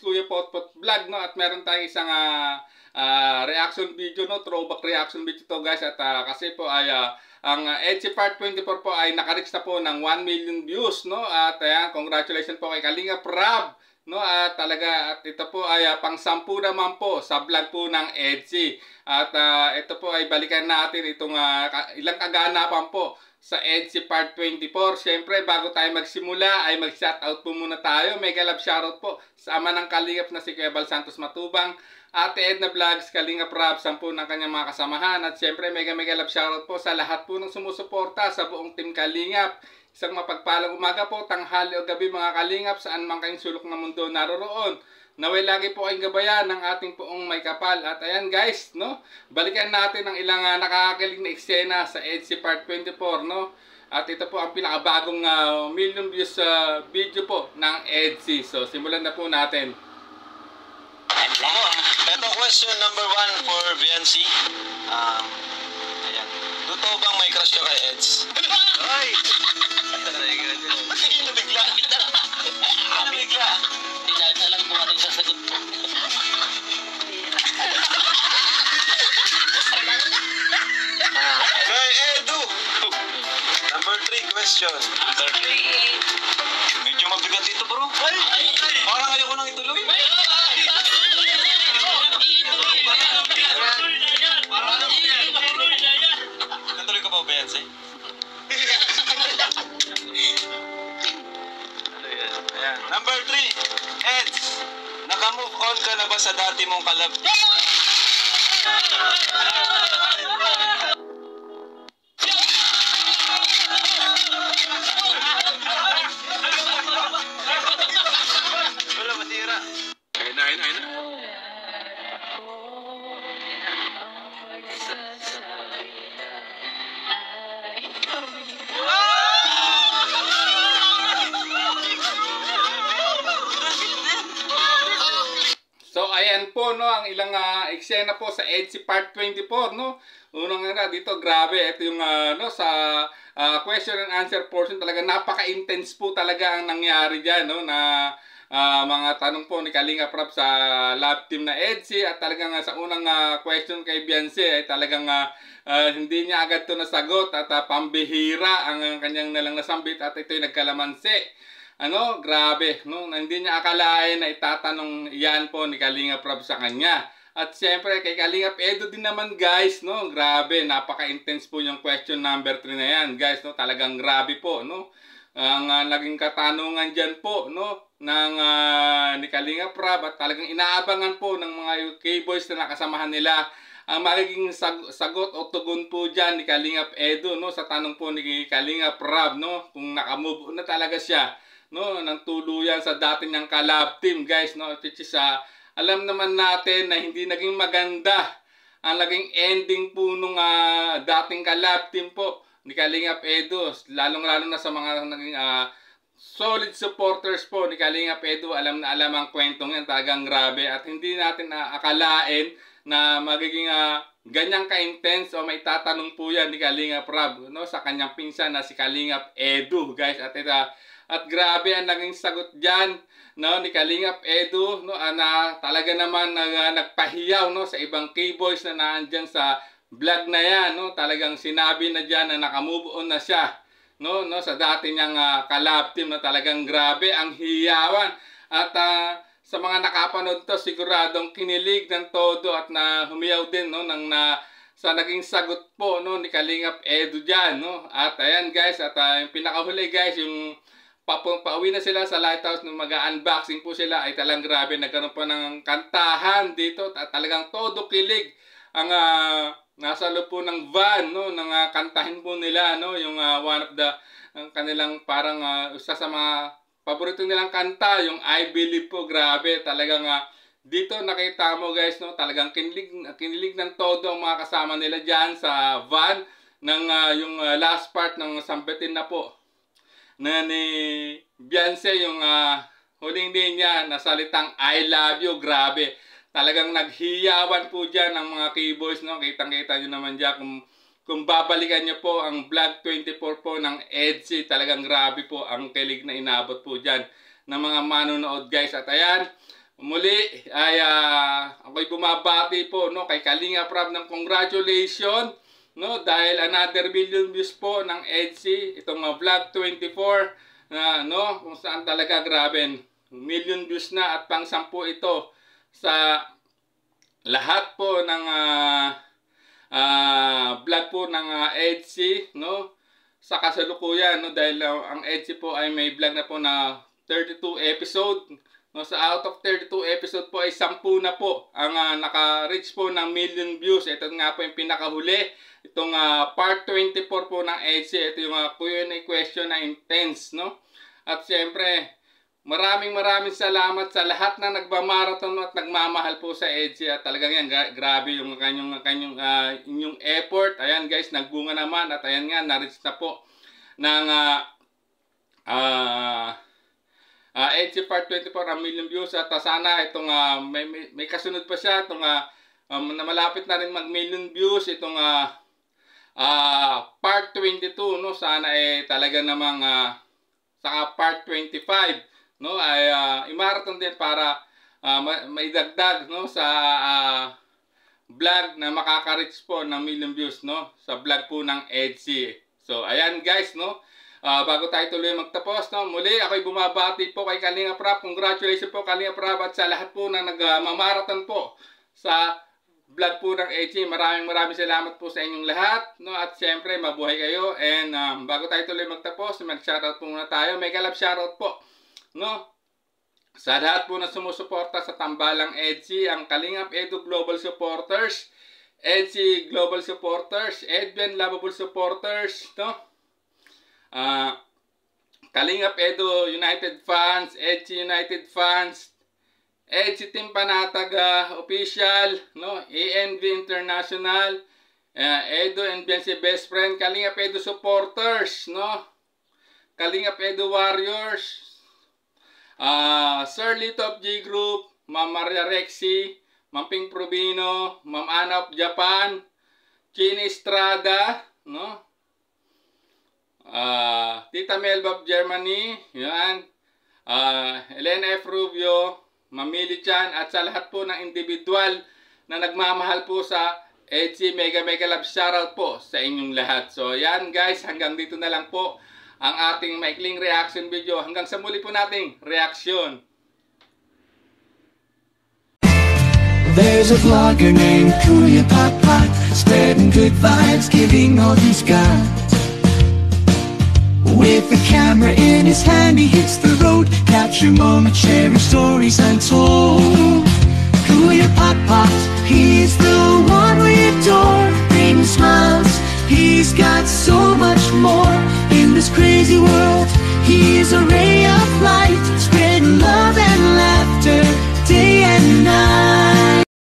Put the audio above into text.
Kuya Potpot Vlog, no? At meron tayong isang reaction video, no? Throwback reaction video to, guys. At kasi po ay ang EDSI Part 24 po ay nakareach na po ng 1 million views, no? At ayan, congratulations po kay Kalinga Prab, no? At talaga, at ito po ay pang-10 naman po sa vlog po ng EDSI. At ito po ay balikan natin itong ilang kaganapan po sa EDSI Part 24. Siyempre, bago tayo magsimula ay mag-shoutout po muna tayo. Mega love shoutout po sa ama ng Kalingap na si Kuya Bal Santos Matubang, Ate Edna Vlogs, Kalinga Prab, 10 ng kanyang mga kasamahan. At siyempre, mega love shoutout po sa lahat po ng sumusuporta sa buong Team Kalingap. Isang mapagpalang umaga po, tanghali o gabi mga Kalingap, saan man kayong sulok ng mundo naroroon. Naway lagi po kayong gabayan ng ating poong may kapal. At ayan guys, no? Balikan natin ang ilang nakakakilig na eksena sa EDSI Part 24, no? At ito po ang pinakabagong million views video po ng EDSI. So simulan na po natin. Ito question number 1 for BNC. Ayan. Totoo bang may crush ka kay Eds? Ay! Nabigla. Nabigla. Alam ko ano yung sasagot ko. Kay Edu! Number 3 question. Number 3. Medyo mabigat ito bro. Parang ayoko nang ituloy. Natuloy ka pa ba yan, Say? Ayan. Number 3. Eds, naka-move on ka na ba sa dati mong kalab? Wala, matira. Ayun na. So ayan po, no, ang ilang eksena po sa EDSI Part 24, no. Unang dito, grabe, ito yung no, sa question and answer portion, talaga napaka-intense po talaga ang nangyari diyan, no, na mga tanong po ni Kalinga Prab sa lab team na EDSI. At talagang sa unang question kay Beyonce ay talagang hindi niya agad to nasagot at pambihira ang kanyang nalang nasambit at ito'y nagkalamansi. Ano, grabe, no? Hindi niya akalain na itatanong yan po ni Kalinga Prab sa kanya. At siyempre, kay Kalinga Edu din naman, guys, no? Grabe, napaka-intense po yung question number 3 na yan, guys, no? Talagang grabe po, no? Ang naging katanungan dyan po, no? Ni Kalinga Prab, at talagang inaabangan po ng mga K-boys na nakasamahan nila ang magiging sagot o tugon po dyan ni Kalinga Edu, no? Sa tanong po ni Kalinga Prab, no? Kung nakamove na talaga siya, no, ng tuluyan sa dati niyang kalab team, guys, no, which is alam naman natin na hindi naging maganda ang naging ending po nung dating kalab team po ni Kalinga Edu, lalong-lalo na sa mga naging solid supporters po ni Kalinga Edu. Alam na alam ang kwentong yan, talagang grabe, at hindi natin akalain na magiging ganyang ka-intense o may tatanong po yan ni Kalinga Prab, no, sa kanyang pinsan na si Kalinga Edu, guys. At grabe ang naging sagot dyan, no, ni Kalinga Edu, no, na talaga naman nagpahiyaw, no, sa ibang K-boys na naandyan sa vlog na yan, no. Talagang sinabi na dyan na nakamove on na siya, no, sa dati niyang kalab team, na talagang grabe ang hiyawan. At sa mga nakapanood to, siguradong kinilig ng todo at na humiyaw din, no, sa naging sagot po, no, ni Kalinga Edu dyan, no. At ayan guys, at yung pinakahuli guys, yung pauwi na sila sa Lighthouse nung mag-unboxing po sila, ay talagang grabe, nagkaroon po ng kantahan dito at talagang todo kilig ang nasa loob po ng van, no, nang kantahin po nila, no, yung one of the kanilang parang isa sa mga paborito nilang kanta, yung I Believe po. Grabe, talagang dito nakita mo guys, no, talagang kinilig ng todo ang mga kasama nila diyan sa van ng yung last part ng sambitin na po na ni Beyonce, yung huling linya na salitang I love you. Grabe, talagang naghiyawan po dyan ng mga keyboards, no? Kitang-kita nyo naman dyan kung babalikan nyo po ang vlog 24 po ng EDSI. Talagang grabe po ang kilig na inabot po dyan ng mga manonood, guys. At ayan, muli bumabati po, no, kay Kalinga Prab ng congratulations, no, dahil another million views po ng EDSI, itong Vlog 24 na, no, kung saan talaga grabe, million views na at pang-10 ito sa lahat po ng vlog po ng EDSI, no, sa kasalukuyan, no, dahil ang EDSI po ay may vlog na po na 32 episode, no, sa out of 32 episode po ay 10 na po ang naka-reach po ng million views. Ito nga po yung pinakahuli, itong part 24 po ng EDSI. Ito yung Q&A question na intense, no. At siyempre, maraming salamat sa lahat na nagmamarathon at nagmamahal po sa EDSI. At talagang yan, grabe yung inyong effort. Ayan guys, nagbunga naman. At ayan nga, na-reach na po ng EDSI Part 24 ang million views. At sana itong may kasunod pa siya. Itong na malapit na rin mag-million views. Itong Part 22. No? Sana talaga namang sa Part 25. No, ay i-marathon din para maidagdag, no, sa vlog na makaka-reach po ng million views, no, sa vlog po ng EDSI. So ayan guys, no, bago tayo tuloy magtapos, no, muli ako'y bumabati po kay Kalinga Prab. Congratulations po Kalinga Prab at sa lahat po na nagmamarathon po sa vlog po ng EDSI. Maraming salamat po sa inyong lahat, no, at siyempre mabuhay kayo. And bago tayo tuloy magtapos, mag-shoutout po muna tayo. Mega love shoutout po, no, sa lahat po na sumusuporta sa Tambalang EDSI, ang Kalingap Edu Global Supporters, EDSI Global Supporters, Edben Lovable Supporters, no, Kalingap Edu United Fans, EDSI United Fans, EDSI Team Panataga Official, no, ANV International, Edu and BNC Best Friend, Kalingap Edu Supporters, no, Kalingap Edu Warriors, Sir Lito of G Group, Ma'am Maria Rexy, Ma'am Ping Probino, Ma'am Ana of Japan, Chini Estrada, no, Tita Melba of Germany, yan, Elena F. Rubio, Ma'am Millie Chan, at sa lahat po ng individual na nagmamahal po sa EDSI, mega love shoutout po sa inyong lahat. So yan guys, hanggang dito na lang po ang ating maikling reaction video. Hanggang sa muli po nating reaction. There's a vlogger named Kuya Pot, spreading good vibes, giving all he's got. With a camera in his hand, he hits the road, capture moments, sharing stories untold. Kuya Pot, he's the one we adore, brings smiles, he's got so much more. In this crazy world, he is a ray of light, spreading love and laughter day